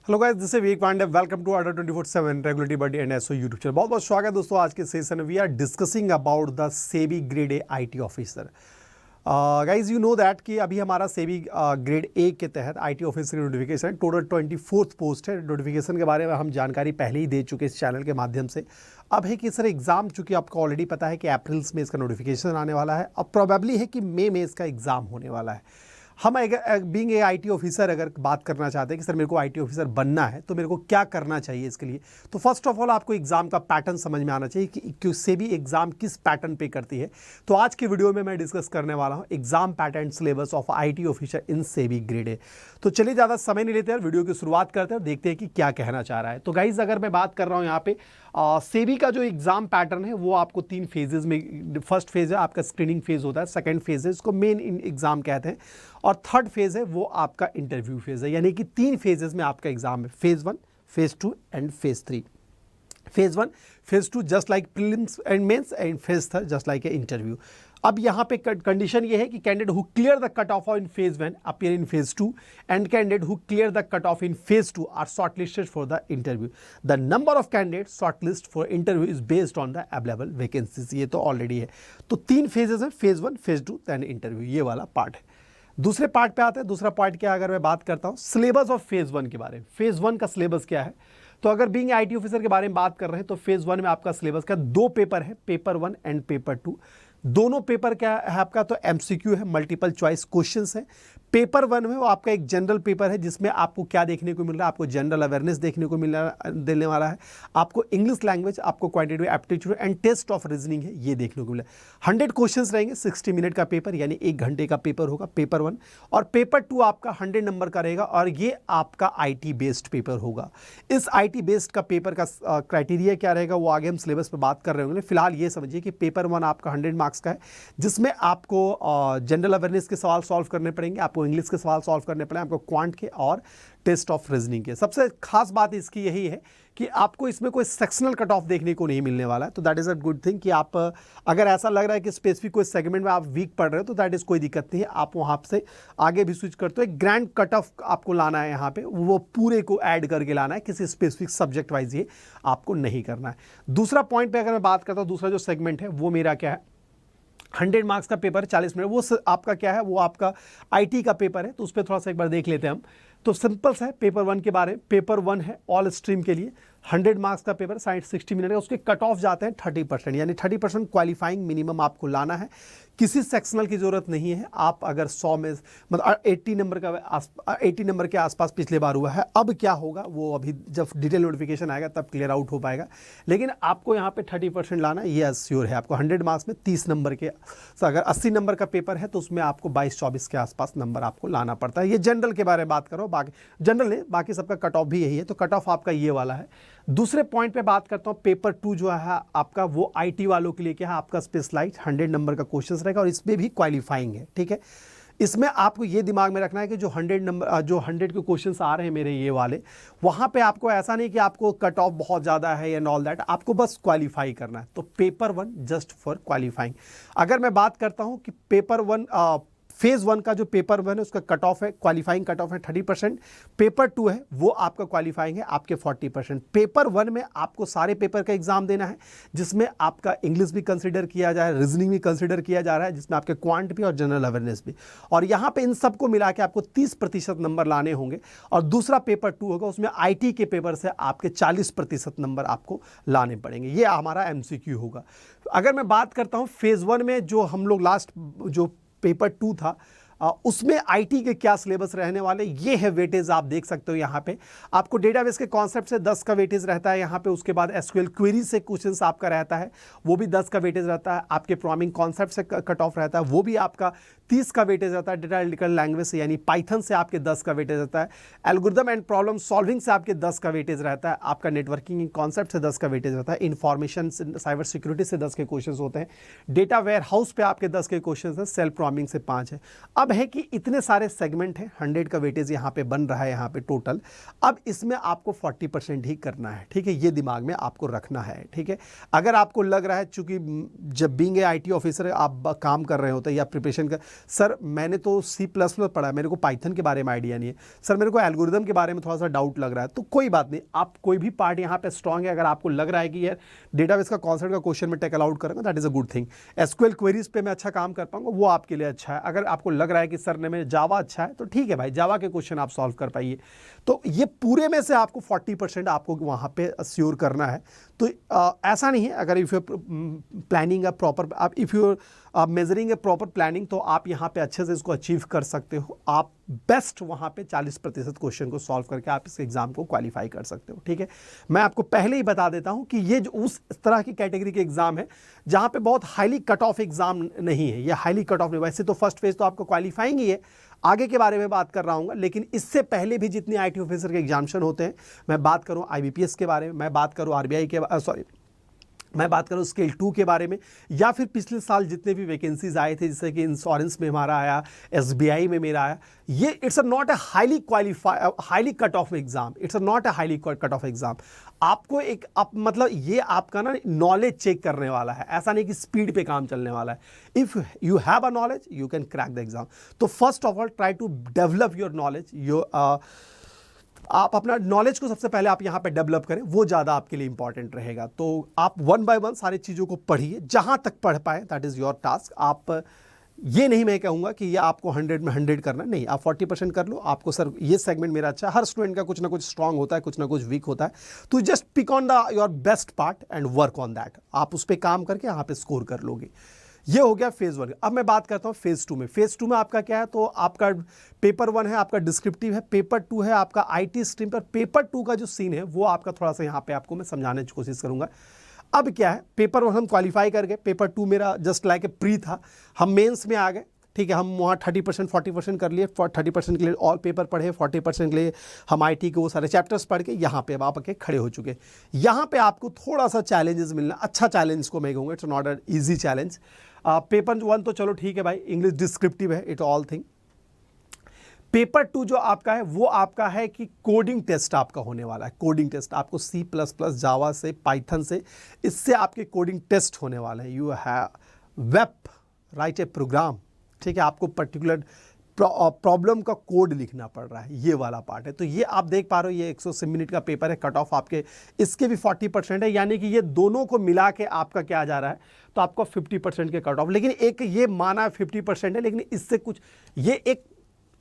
Hello guys, this is Vivek Pandey. Welcome to Adda 24/7 regulatory body and SO YouTube channel. बहुत बहुत स्वागत है दोस्तों। आज के सेशन में we are discussing about the SEBI grade A IT officer. Guys you know that कि अभी हमारा सेबी ग्रेड ए के तहत आईटी ऑफिसर की नोटिफिकेशन टोटल 24th पोस्ट है। नोटिफिकेशन के बारे में हम जानकारी पहले ही दे चुके इस चैनल के माध्यम से। अब है कि सर एग्ज़ाम, चूंकि आपको ऑलरेडी पता है कि अप्रैल में इसका नोटिफिकेशन आने वाला है, अब प्रोबेबली है कि मई में इसका एग्ज़ाम होने वाला है। हम बीइंग ए आईटी ऑफिसर अगर बात करना चाहते हैं कि सर मेरे को आईटी ऑफिसर बनना है तो मेरे को क्या करना चाहिए इसके लिए, तो फर्स्ट ऑफ ऑल आपको एग्ज़ाम का पैटर्न समझ में आना चाहिए कि सेबी एग्ज़ाम किस पैटर्न पे करती है। तो आज की वीडियो में मैं डिस्कस करने वाला हूं exam pattern syllabus of IT officer in SEBI grade ए। तो चलिए ज़्यादा समय नहीं लेते हैं, वीडियो की शुरुआत करते हैं और देखते हैं कि क्या कहना चाह रहा है। तो गाइज अगर मैं बात कर रहा हूँ यहाँ पे सेबी का जो एग्ज़ाम पैटर्न है वो आपको 3 फेजेज में, फर्स्ट फेज है आपका स्क्रीनिंग फेज होता है, सेकंड फेज है इसको मेन एग्ज़ाम कहते हैं, और थर्ड फेज है वो आपका इंटरव्यू फेज है। यानी कि 3 फेजेस में आपका एग्जाम है, phase 1, phase 2 and phase 3। Phase 1, phase 2 just like prelims and mains, and phase 3 just like a interview. अब यहाँ पे कंडीशन ये है कि candidate who clear the cut off in phase 1 appear in phase 2 and candidate who clear the cut off in phase 2 are shortlisted for the interview. The number of candidate shortlist for interview is based on the available vacancies. ये तो already है। तो 3 phases हैं, phase 1, phase 2 and interview, ये वाला part है। दूसरे part पे आते हैं। दूसरा पार्ट क्या, अगर मैं बात करता हूँ सिलेबस ऑफ फेज 1 के बारे में, फेज 1 का सिलेबस क्या है। तो अगर बीइंग आईटी ऑफिसर के बारे में बात कर रहे हैं तो फेज 1 में आपका सिलेबस का 2 पेपर है, पेपर 1 एंड पेपर 2। दोनों पेपर क्या है आपका, तो एमसीक्यू है, मल्टीपल चॉइस क्वेश्चंस है। पेपर 1 में वो आपका एक जनरल पेपर है जिसमें आपको क्या देखने को मिल रहा है, आपको जनरल अवेयरनेस देखने को देने वाला है, आपको इंग्लिश लैंग्वेज, आपको quantitative aptitude and test of reasoning है, ये देखने को मिला है। 100 क्वेश्चंस रहेंगे, 60 मिनट का पेपर, यानी 1 घंटे का पेपर होगा पेपर 1। और पेपर 2 आपका 100 नंबर का रहेगा और ये आपका आईटी बेस्ड पेपर होगा। इस आईटी बेस्ड का पेपर का क्राइटेरिया क्या रहेगा वो आगे हम सिलेबस पर बात कर रहे होंगे। फिलहाल ये समझिए कि पेपर 1 आपका 100 मार्क्स का है, जिसमें आपको जनरल अवेयरनेस के सवाल सॉल्व करने पड़ेंगे, आपको इंग्लिश के सवाल सॉल्व करने पड़ेंगे, आपको क्वांट के और टेस्ट ऑफ रीजनिंग के। सबसे खास बात इसकी यही है कि आपको इसमें कोई सेक्शनल कट ऑफ देखने को नहीं मिलने वाला है। तो that is a good thing कि आप अगर ऐसा लग रहा है कि स्पेसिफिक कोई सेगमेंट में आप वीक पढ़ रहे हो तो दैट इज़ कोई दिक्कत नहीं है, आप वहाँ से आगे भी स्विच करते हो। एक ग्रैंड कट ऑफ आपको लाना है यहाँ पे, वो पूरे को ऐड करके लाना है, किसी स्पेसिफिक सब्जेक्ट वाइज ये आपको नहीं करना है। दूसरा पॉइंट पे अगर मैं बात करता हूँ, दूसरा जो सेगमेंट है वो मेरा क्या है, 100 मार्क्स का पेपर 40 मिनट, वो आपका क्या है, वो आपका आईटी का पेपर है। तो उस पर थोड़ा सा एक बार देख लेते हैं हम। तो सिंपल सा है पेपर 1 के बारे में। पेपर 1 है ऑल स्ट्रीम के लिए, 100 मार्क्स का पेपर, 60 मिनट का। उसके कट ऑफ जाते हैं 30%, यानी 30% क्वालिफाइंग मिनिमम आपको लाना है। किसी सेक्शनल की ज़रूरत नहीं है। आप अगर 100 में मतलब 80 नंबर के आसपास पिछले बार हुआ है, अब क्या होगा वो अभी जब डिटेल नोटिफिकेशन आएगा तब क्लियर आउट हो पाएगा। लेकिन आपको यहाँ पे 30% लाना है, ये अश्योर है। आपको 100 मार्क्स में 30 नंबर के, अगर 80 नंबर का पेपर है तो उसमें आपको 22-24 के आसपास नंबर आपको लाना पड़ता है। ये जनरल के बारे में बात करो, बाकी जनरल नहीं, बाकी सबका कट ऑफ भी यही है। तो कट ऑफ आपका ये वाला है। दूसरे पॉइंट पे बात करता हूँ, पेपर 2 जो है आपका वो आईटी वालों के लिए क्या है, आपका स्पेशलाइज्ड 100 नंबर का क्वेश्चन रहेगा और इसमें भी क्वालिफाइंग है। ठीक है, इसमें आपको ये दिमाग में रखना है कि जो 100 के क्वेश्चंस आ रहे हैं मेरे ये वाले, वहाँ पे आपको ऐसा नहीं कि आपको कट ऑफ बहुत ज़्यादा है एंड ऑल दैट, आपको बस क्वालिफाई करना है। तो पेपर 1 जस्ट फॉर क्वालिफाइंग। अगर मैं बात करता हूँ कि पेपर 1 फेज 1 का जो पेपर 1 है उसका कट ऑफ है, क्वालिफाइंग कट ऑफ है 30%। पेपर 2 है वो आपका क्वालिफाइंग है आपके 40%। पेपर 1 में आपको सारे पेपर का एग्जाम देना है, जिसमें आपका इंग्लिश भी कंसिडर किया जा रहा है, रीजनिंग भी कंसिडर किया जा रहा है, जिसमें आपके क्वांट भी और जनरल अवेयरनेस भी। और यहाँ पे इन सबको मिला के आपको 30% नंबर लाने होंगे। और दूसरा पेपर 2 होगा, उसमें आईटी के पेपर से आपके 40% नंबर आपको लाने पड़ेंगे। ये हमारा एमसीक्यू होगा। अगर मैं बात करता हूँ फेज 1 में जो हम लोग लास्ट जो पेपर 2 था, उसमें आईटी के क्या सिलेबस रहने वाले, ये है वेटेज। आप देख सकते हो यहाँ पे आपको डेटाबेस के कॉन्सेप्ट से 10 का वेटेज रहता है यहाँ पे। उसके बाद एसक्यूएल क्वेरी से क्वेश्चंस आपका रहता है, वो भी 10 का वेटेज रहता है। आपके प्रोग्रामिंग कॉन्सेप्ट से कट ऑफ रहता है, वो भी आपका 30 का वेटेज रहता है। डेटा एनालिटिकल लैंग्वेज से यानी पाइथन से आपके 10 का वेटेज रहता है। एल्गोरिथम एंड प्रॉब्लम सॉल्विंग से आपके 10 का वेटेज रहता है। आपका नेटवर्किंग कॉन्सेप्ट से 10 का वेटेज रहता है। इंफॉर्मेशन साइबर सिक्योरिटी से 10 के क्वेश्चन होते हैं। डेटा वेयर हाउस पे आपके 10 के क्वेश्चन है। सेल्फ प्रोग्रामिंग से 5 है। अब है कि इतने सारे सेगमेंट हैं, 100 का वेटेज यहाँ पे बन रहा है यहाँ पे टोटल। अब इसमें आपको 40% ही करना है। ठीक है, ये दिमाग में आपको रखना है। ठीक है, अगर आपको लग रहा है चूंकि जब बीइंग ए आईटी ऑफिसर आप काम कर रहे होते हैं या प्रिपरेशन कर, सर मैंने तो C++ पढ़ा है, मेरे को पाइथन के बारे में आइडिया नहीं है, सर मेरे को एल्गोरिदम के बारे में थोड़ा सा डाउट लग रहा है, तो कोई बात नहीं, आप कोई भी पार्ट यहाँ पे स्ट्रांग है, अगर आपको लग रहा है कि यार डेटाबेस का कॉन्सेप्ट का क्वेश्चन में टेकल आउट करूँगा, that is a good thing. SQL queries पे मैं अच्छा काम कर पाऊंगा, वो आपके लिए अच्छा है। अगर आपको लग रहा है कि सर ने में जावा अच्छा है, तो ठीक है भाई, जावा के क्वेश्चन आप सॉल्व कर पाइए। तो ये पूरे में से आपको 40% आपको वहाँ पे श्योर करना है। तो ऐसा नहीं है, अगर if you planning a proper, आप if you measuring a proper planning, तो आप यहाँ पे अच्छे से इसको अचीव कर सकते हो। आप बेस्ट वहाँ पे 40% क्वेश्चन को सॉल्व करके आप इस एग्ज़ाम को क्वालिफाई कर सकते हो, ठीक है। मैं आपको पहले ही बता देता हूँ कि ये जो उस तरह की कैटेगरी के एग्ज़ाम है जहाँ पे बहुत हाईली कट ऑफ एग्ज़ाम नहीं है, ये हाईली कट ऑफ नहीं। वैसे तो फर्स्ट फेज तो आपको क्वालिफाइंग ही है, आगे के बारे में बात कर रहा हूँ, लेकिन इससे पहले भी जितने IT ऑफिसर के एग्जामिनेशन होते हैं, मैं बात करूँ IBPS के बारे में, मैं बात करूँ RBI के मैं बात करूँ स्केल 2 के बारे में, या फिर पिछले साल जितने भी वैकेंसीज आए थे, जैसे कि इंश्योरेंस में हमारा आया, SBI में मेरा आया, ये it's not a highly cut off exam, it's not a highly cut off exam. आपको एक मतलब ये आपका ना नॉलेज चेक करने वाला है, ऐसा नहीं कि स्पीड पे काम चलने वाला है। If you have a knowledge you can crack the exam. तो first of all try to develop your knowledge, आप अपना नॉलेज को सबसे पहले आप यहाँ पे डेवलप करें, वो ज़्यादा आपके लिए इंपॉर्टेंट रहेगा। तो आप 1 बाय 1 सारी चीज़ों को पढ़िए, जहाँ तक पढ़ पाए, दैट इज़ योर टास्क। आप ये नहीं मैं कहूँगा कि ये आपको 100 में 100 करना, नहीं, आप 40% कर लो। आपको सर ये सेगमेंट मेरा अच्छा है, हर स्टूडेंट का कुछ ना कुछ स्ट्रांग होता है, कुछ ना कुछ वीक होता है, तो just pick on the your best part and work on that. आप उस पर काम करके यहाँ पे स्कोर कर लोगे। ये हो गया फेज़ 1। अब मैं बात करता हूँ फेज़ 2 में। फेज़ 2 में आपका क्या है, तो आपका पेपर 1 है आपका डिस्क्रिप्टिव है, पेपर 2 है आपका IT स्ट्रीम पर। पेपर 2 का जो सीन है वो आपका थोड़ा सा यहाँ पे आपको मैं समझाने की कोशिश करूँगा। अब क्या है, पेपर 1 हम क्वालिफाई कर गए, पेपर 2 मेरा जस्ट लाइक ए प्री था, हम मेंस में आ गए, ठीक है। हम वहाँ 30% 40% कर लिए, 30% के लिए ऑल पेपर पढ़े, 40% के लिए हम IT के वो सारे चैप्टर्स पढ़ के यहाँ पे आप आके खड़े हो चुके। यहाँ पे आपको थोड़ा सा चैलेंजेस मिलना, अच्छा चैलेंज को मैं कहूँगा, it's not an easy challenge. Paper 1 तो चलो ठीक है भाई, इंग्लिश डिस्क्रिप्टिव है, इट ऑल थिंग। पेपर 2 जो आपका है वो आपका है कि कोडिंग टेस्ट आपका होने वाला है। कोडिंग टेस्ट आपको C++, जावा से, पाइथन से, इससे आपके कोडिंग टेस्ट होने वाले हैं। You have web write a program, ठीक है, आपको पर्टिकुलर प्रॉब्लम का कोड लिखना पड़ रहा है, ये वाला पार्ट है। तो ये आप देख पा रहे हो, ये 180 मिनट का पेपर है, कट ऑफ आपके इसके भी 40% है, यानी कि ये दोनों को मिला के आपका क्या आ जा रहा है, तो आपको 50% के कट ऑफ। लेकिन एक ये माना 50% है, लेकिन इससे कुछ ये एक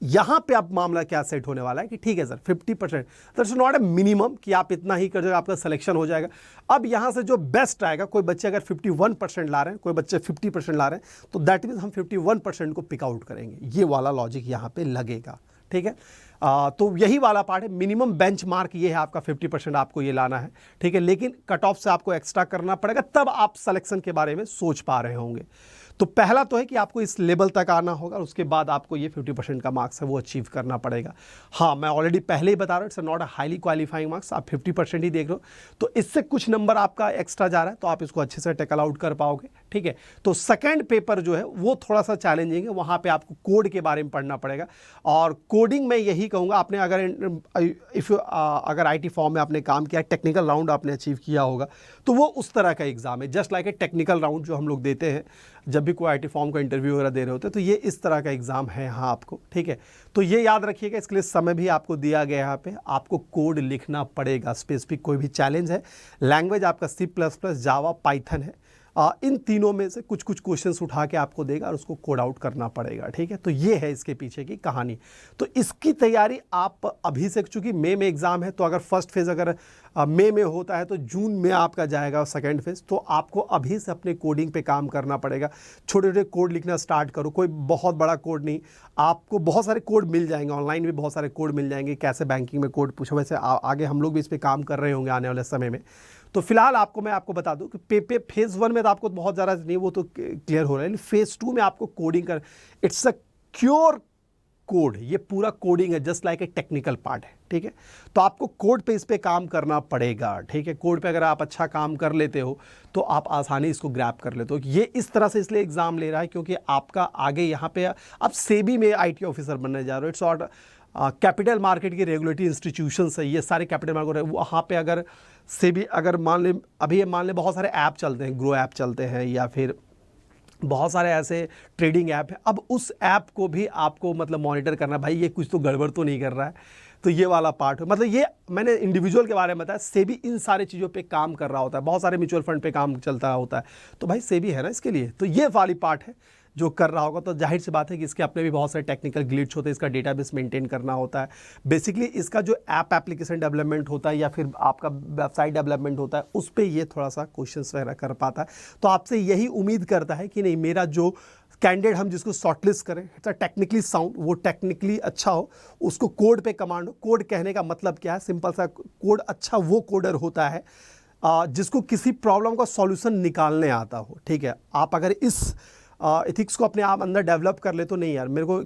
यहाँ पे आप मामला क्या सेट होने वाला है कि ठीक है sir 50%, that's not a minimum कि आप इतना ही कर जाएगा आपका सिलेक्शन हो जाएगा। अब यहाँ से जो बेस्ट आएगा, कोई बच्चे अगर 51% ला रहे हैं, कोई बच्चे 50% ला रहे हैं, तो दैट मीन्स हम 51% को पिक आउट करेंगे। ये वाला लॉजिक यहाँ पे लगेगा, ठीक है। तो यही वाला पार्ट है, मिनिमम बेंचमार्क ये है आपका 50% आपको ये लाना है, ठीक है। लेकिन कट ऑफ से आपको एक्स्ट्रा करना पड़ेगा, तब आप सिलेक्शन के बारे में सोच पा रहे होंगे। तो पहला तो है कि आपको इस लेवल तक आना होगा, उसके बाद आपको ये 50% का मार्क्स है वो अचीव करना पड़ेगा। हाँ, मैं ऑलरेडी पहले ही बता रहा हूँ, it's not a highly qualifying marks, आप 50% ही देख लो, तो इससे कुछ नंबर आपका एक्स्ट्रा जा रहा है, तो आप इसको अच्छे से टेकल आउट कर पाओगे, ठीक है। तो सेकंड पेपर जो है वो थोड़ा सा चैलेंजिंग है, वहाँ पे आपको कोड के बारे में पढ़ना पड़ेगा। और कोडिंग में यही कहूँगा, आपने अगर IT फॉर्म में आपने काम किया, टेक्निकल राउंड आपने अचीव किया होगा, तो वो उस तरह का एग्जाम है, जस्ट लाइक ए टेक्निकल राउंड जो हम लोग देते हैं जब भी कोई IT फॉर्म का इंटरव्यू वगैरह दे रहे होते हैं, तो ये इस तरह का एग्जाम है यहाँ आपको, ठीक है। तो ये याद रखिएगा, इसके लिए समय भी आपको दिया गया है, यहाँ पे आपको कोड लिखना पड़ेगा, स्पेसिफिक कोई भी चैलेंज है। लैंग्वेज आपका C++, जावा, पाइथन है, इन तीनों में से कुछ कुछ क्वेश्चंस उठा के आपको देगा और उसको कोड आउट करना पड़ेगा, ठीक है। तो ये है इसके पीछे की कहानी। तो इसकी तैयारी आप अभी से, चूँकि मई में एग्ज़ाम है, तो अगर फर्स्ट फेज़ अगर मई में होता है तो जून में आपका जाएगा सेकंड फेज़, तो आपको अभी से अपने कोडिंग पे काम करना पड़ेगा। छोटे छोटे कोड लिखना स्टार्ट करो, कोई बहुत बड़ा कोड नहीं, आपको बहुत सारे कोड मिल जाएंगे, ऑनलाइन भी बहुत सारे कोड मिल जाएंगे, कैसे बैंकिंग में कोड पूछो, वैसे आगे हम लोग भी इस पर काम कर रहे होंगे आने वाले समय में। तो फिलहाल मैं आपको बता दूं कि फेज़ 1 में तो आपको बहुत ज़्यादा नहीं, वो तो क्लियर हो रहा है, लेकिन फेज़ 2 में आपको कोडिंग कर, इट्स अ क्योर कोड, ये पूरा कोडिंग है, जस्ट लाइक ए टेक्निकल पार्ट है, ठीक है। तो आपको कोड पे इस पे काम करना पड़ेगा, ठीक है। कोड पे अगर आप अच्छा काम कर लेते हो तो आप आसानी इसको ग्रैब कर लेते हो। ये इस तरह से इसलिए एग्जाम ले रहा है क्योंकि आपका आगे यहाँ पे आप सेबी में IT ऑफिसर बनने जा रहे हो। इट्स नॉट कैपिटल मार्केट की रेगुलेटरी इंस्टीट्यूशंस है, ये सारे कैपिटल मार्केट, वहाँ पे अगर सेबी, अगर मान ले अभी मान ले बहुत सारे ऐप चलते हैं, ग्रो ऐप चलते हैं, या फिर बहुत सारे ऐसे ट्रेडिंग ऐप है, अब उस ऐप को भी आपको मतलब मॉनिटर करना, भाई ये कुछ तो गड़बड़ तो नहीं कर रहा है। तो ये वाला पार्ट है, मतलब ये मैंने इंडिविजुअल के बारे में बताया। सेबी इन सारी चीज़ों पे काम कर रहा होता है, बहुत सारे म्यूचुअल फंड पे काम चलता होता है, तो भाई सेबी है ना इसके लिए। तो ये वाली पार्ट है जो कर रहा होगा। तो जाहिर सी बात है कि इसके अपने भी बहुत सारे टेक्निकल ग्लिच होते हैं, इसका डेटाबेस मेंटेन करना होता है। बेसिकली इसका जो ऐप एप्लीकेशन डेवलपमेंट होता है या फिर आपका वेबसाइट डेवलपमेंट होता है, उस पर ये थोड़ा सा क्वेश्चंस वगैरह कर पाता है। तो आपसे यही उम्मीद करता है कि नहीं, मेरा जो कैंडिडेट हम जिसको शॉर्टलिस्ट करें, इट्स टेक्निकली साउंड, वो टेक्निकली अच्छा हो, उसको कोड पे कमांड हो। कोड कहने का मतलब क्या है, सिंपल सा कोड। अच्छा वो कोडर होता है जिसको किसी प्रॉब्लम का सॉल्यूशन निकालने आता हो। ठीक है, आप अगर इस एथिक्स को अपने आप अंदर डेवलप कर ले तो नहीं यार, मेरे को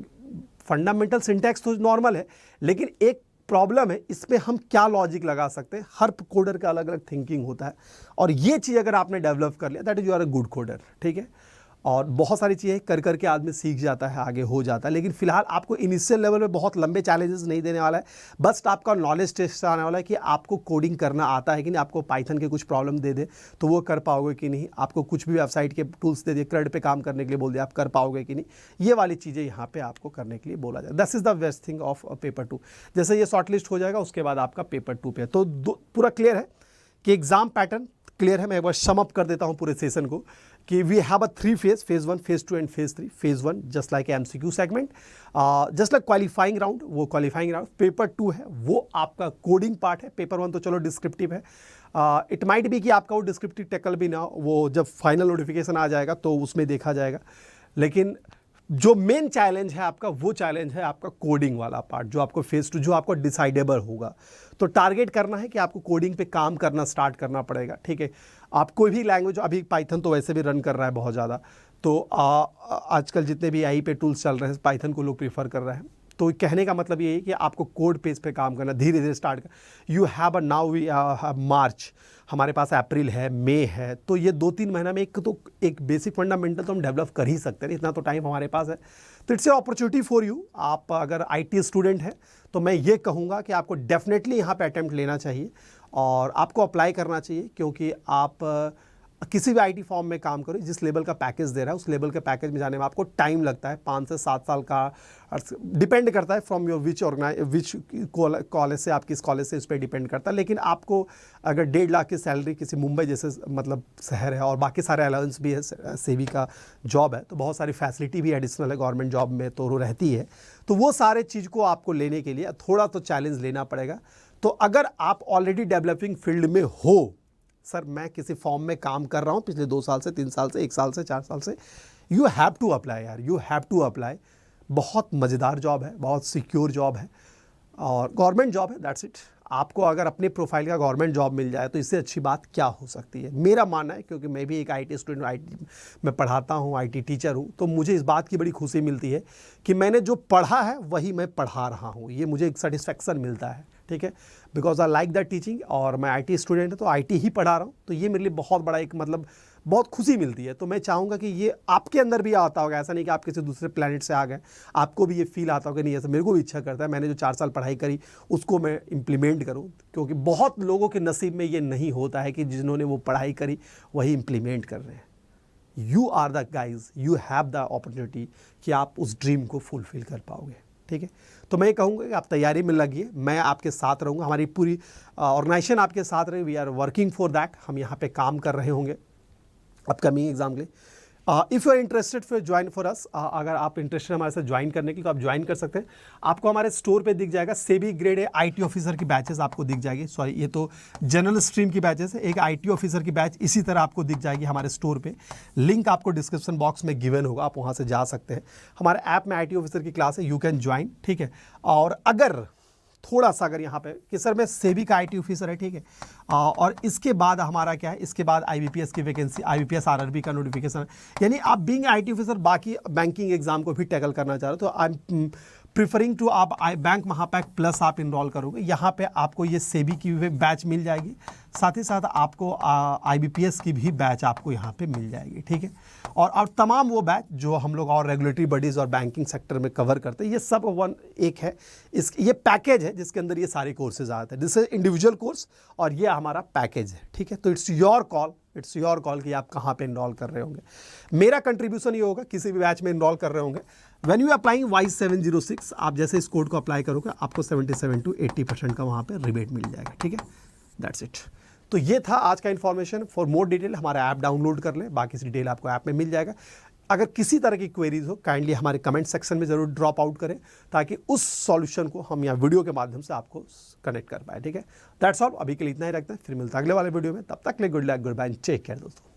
फंडामेंटल सिंटैक्स तो नॉर्मल है, लेकिन एक प्रॉब्लम है, इसमें हम क्या लॉजिक लगा सकते हैं। हर कोडर का अलग अलग थिंकिंग होता है, और ये चीज़ अगर आपने डेवलप कर लिया, that is you are a good coder. ठीक है, और बहुत सारी चीज़ें कर करके आदमी सीख जाता है, आगे हो जाता है। लेकिन फिलहाल आपको इनिशियल लेवल में बहुत लंबे चैलेंजेस नहीं देने वाला है, बस आपका नॉलेज टेस्ट आने वाला है कि आपको कोडिंग करना आता है कि नहीं। आपको पाइथन के कुछ प्रॉब्लम दे दे तो वो कर पाओगे कि नहीं, आपको कुछ भी वेबसाइट के टूल्स दे दिए, CRUD पे काम करने के लिए बोल दिया, आप कर पाओगे कि नहीं। ये वाली चीज़ें यहाँ पर आपको करने के लिए बोला जाए। This is the best thing of paper 2। जैसे ये शॉर्टलिस्ट हो जाएगा, उसके बाद आपका पेपर 2 पे तो पूरा क्लियर है कि एग्जाम पैटर्न क्लियर है। मैं एक बार सम अप कर देता हूँ पूरे सेशन को कि we have a 3 phase, phase 1, phase 2 and phase 3। Phase 1 just like MCQ segment, just like qualifying round, वो क्वालिफाइंग राउंड। पेपर 2 है वो आपका कोडिंग पार्ट है। पेपर 1 तो चलो डिस्क्रिप्टिव है, इट माइट भी कि आपका वो डिस्क्रिप्टिव टैकल भी ना हो, वो जब फाइनल नोटिफिकेशन आ जाएगा तो उसमें देखा जाएगा। लेकिन जो मेन चैलेंज है आपका, वो चैलेंज है आपका कोडिंग वाला पार्ट, जो आपको फेज 2 जो आपको डिसाइडेबल होगा। तो टारगेट करना है कि आपको कोडिंग पे काम करना स्टार्ट करना पड़ेगा। ठीक है, आप कोई भी लैंग्वेज, अभी पाइथन तो वैसे भी रन कर रहा है बहुत ज़्यादा, तो आजकल जितने भी AI पे टूल्स चल रहे हैं, पाइथन को लोग प्रीफर कर रहे हैं। तो कहने का मतलब ये है कि आपको कोड पेज पे काम करना, धीरे धीरे स्टार्ट कर। You have a now we March, हमारे पास अप्रैल है, मई है, तो ये 2-3 महीना में एक बेसिक फंडामेंटल तो हम डेवलप कर ही सकते हैं, इतना तो टाइम हमारे पास है। तो it's a opportunity for you. आप अगर IT स्टूडेंट हैं तो मैं ये कहूँगा कि आपको डेफिनेटली यहाँ पे अटेम्प्ट लेना चाहिए और आपको अप्लाई करना चाहिए, क्योंकि आप किसी भी IT फॉर्म में काम करो, जिस लेवल का पैकेज दे रहा है उस लेवल के पैकेज में जाने में आपको टाइम लगता है, 5 से 7 साल का, डिपेंड करता है फ्रॉम योर विच कॉलेज से, आप किस कॉलेज से, इस पर डिपेंड करता है। लेकिन आपको अगर 1.5 लाख की सैलरी किसी मुंबई जैसे मतलब शहर है और बाकी सारे अलाउंस भी है, सेबी का जॉब है, तो बहुत सारी फैसिलिटी भी एडिशनल है गवर्नमेंट जॉब में तो रहती है। तो वो सारे चीज़ को आपको लेने के लिए थोड़ा तो चैलेंज लेना पड़ेगा। तो अगर आप ऑलरेडी डेवलपिंग फील्ड में हो, सर मैं किसी फॉर्म में काम कर रहा हूँ पिछले 2 साल से, 3 साल से, 1 साल से, 4 साल से, यू हैव टू अप्लाई यार, यू हैव टू अप्लाई। बहुत मज़ेदार जॉब है, बहुत सिक्योर जॉब है और गवर्नमेंट जॉब है, दैट्स इट। आपको अगर अपने प्रोफाइल का गवर्नमेंट जॉब मिल जाए तो इससे अच्छी बात क्या हो सकती है, मेरा मानना है। क्योंकि मैं भी एक IT स्टूडेंट, IT में पढ़ाता हूँ, IT टीचर हूँ, तो मुझे इस बात की बड़ी खुशी मिलती है कि मैंने जो पढ़ा है वही मैं पढ़ा रहा हूँ, ये मुझे एक सेटिस्फेक्शन मिलता है। ठीक है, because I like the teaching, और मैं IT स्टूडेंट है तो IT ही पढ़ा रहा हूँ, तो ये मेरे लिए बहुत बड़ा एक मतलब बहुत खुशी मिलती है। तो मैं चाहूँगा कि ये आपके अंदर भी आता होगा, ऐसा नहीं कि आप किसी दूसरे प्लेनेट से आ गए, आपको भी ये फील आता होगा नहीं ऐसा मेरे को भी इच्छा करता है मैंने जो 4 साल पढ़ाई करी उसको मैं इम्प्लीमेंट करूँ। क्योंकि बहुत लोगों के नसीब में ये नहीं होता है कि जिन्होंने वो पढ़ाई करी वही इम्प्लीमेंट कर रहे हैं। You are the guys, you have the opportunity कि आप उस ड्रीम को फुलफिल कर पाओगे। ठीक है, तो मैं कहूँगा कि आप तैयारी में लगिए, मैं आपके साथ रहूँगा, हमारी पूरी ऑर्गेनाइजेशन आपके साथ रहे। We are working for that, हम यहाँ पे काम कर रहे होंगे अपकमिंग एग्जाम के लिए। If you are interested for join for us, अगर आप इंटरेस्टेड हमारे साथ ज्वाइन करने के लिए तो आप ज्वाइन कर सकते हैं। आपको हमारे स्टोर पे दिख जाएगा SEBI grade A IT officer की बैचेस आपको दिख जाएगी। सॉरी, ये तो जनरल स्ट्रीम की बैचेस है, एक IT ऑफिसर की बैच इसी तरह आपको दिख जाएगी हमारे स्टोर पे। लिंक आपको डिस्क्रिप्शन बॉक्स में गिवन होगा, आप वहाँ से जा सकते हैं। हमारे ऐप में IT ऑफिसर की क्लास है, यू कैन ज्वाइन। ठीक है, और अगर थोड़ा सा अगर यहाँ पे कि सर मैं सेबी का IT ऑफिसर है, ठीक है, और इसके बाद हमारा क्या है, इसके बाद IBPS की वैकेंसी, IBPS RRB का नोटिफिकेशन है, यानी आप बीइंग IT ऑफिसर बाकी बैंकिंग एग्जाम को भी टैकल करना चाह रहे हो, तो आई एम प्रिफरिंग टू आप बैंक महापैक प्लस आप इनरोल करोगे, यहाँ पे आपको ये सेबी की भी बैच मिल जाएगी, साथ ही साथ आपको IBPS की भी बैच आपको यहाँ पे मिल जाएगी, ठीक है। और तमाम वो बैच जो हम लोग और रेगुलेटरी बॉडीज़ और बैंकिंग सेक्टर में कवर करते हैं, ये सब एक है, ये पैकेज है जिसके अंदर ये सारे कोर्सेज आते हैं। दिस इज इंडिविजुअल कोर्स और ये हमारा पैकेज है, ठीक है। तो इट्स योर कॉल कि आप कहाँ पे इनरोल कर रहे होंगे। मेरा कंट्रीब्यूशन ये होगा, किसी भी बैच में इनरोल कर रहे होंगे, व्हेन यू अप्लाइंग Y706, आप जैसे इस कोड को अप्लाई करोगे आपको 77 to 80% का वहाँ पे रिबेट मिल जाएगा, ठीक है। That's it. तो ये था आज का इन्फॉर्मेशन। फॉर मोर डिटेल हमारा ऐप डाउनलोड कर लें, बाकी डिटेल आपको ऐप में मिल जाएगा। अगर किसी तरह की क्वेरीज हो काइंडली हमारे कमेंट सेक्शन में ज़रूर ड्रॉप आउट करें, ताकि उस सॉल्यूशन को हम यहाँ वीडियो के माध्यम से आपको कनेक्ट कर पाए, ठीक है। दैट्स ऑल, अभी के लिए इतना ही रखते हैं, फिर मिलता है अगले वाले वीडियो में। तब तक के लिए good luck, good bye, take care दोस्तों।